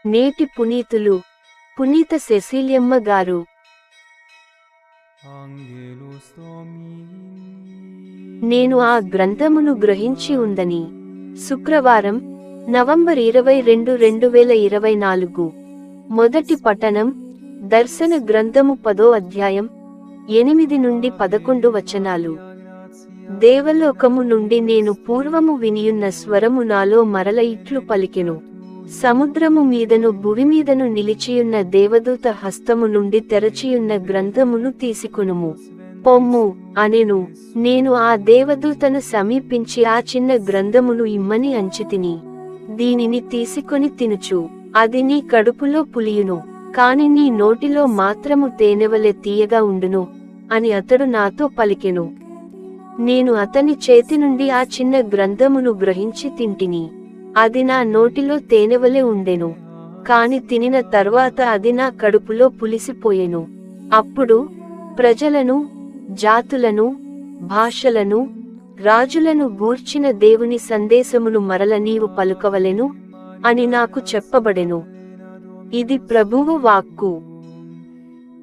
నేటి పునీతులు పునీత సెసిలియమ్మ గారు. నేను ఆ గ్రంథమును గ్రహించి ఉందని. శుక్రవారం, నవంబర్ 22, 2024. మొదటి పఠనం, దర్శన గ్రంథము 10వ అధ్యాయం, 8 నుండి 11 వచనాలు. దేవలోకము నుండి నేను పూర్వము వినియున్న స్వరము నాలో మరల ఇట్లు పలికెను. సముద్రము మీదను భూమిమీదను నిలిచియున్న దేవదూత హస్తము నుండి తెరచియున్న గ్రంథమును తీసుకొనుము, పొమ్ము అనెను. నేను ఆ దేవదూతను సమీపించి ఆ చిన్న గ్రంథమును ఇమ్మని అంచితిని. దీనిని తీసుకొని తినుచు, అది నీ కడుపులో పులియును, కాని నీ నోటిలో మాత్రము తేనెవలె తీయగా ఉండును అని అతడు నాతో పలికెను. నేను అతని చేతి నుండి ఆ చిన్న గ్రంథమును గ్రహించి తింటిని. అది నా నోటిలో తేనెవలె ఉండెను, కాని తినిన తర్వాత అది నా కడుపులో పులిసిపోయెను. అప్పుడు ప్రజలను, జాతులను, భాషలను, రాజులను గూర్చిన దేవుని సందేశమును మరల నీవు పలుకవలెను అని నాకు చెప్పబడెను. ఇది ప్రభువు వాక్కు.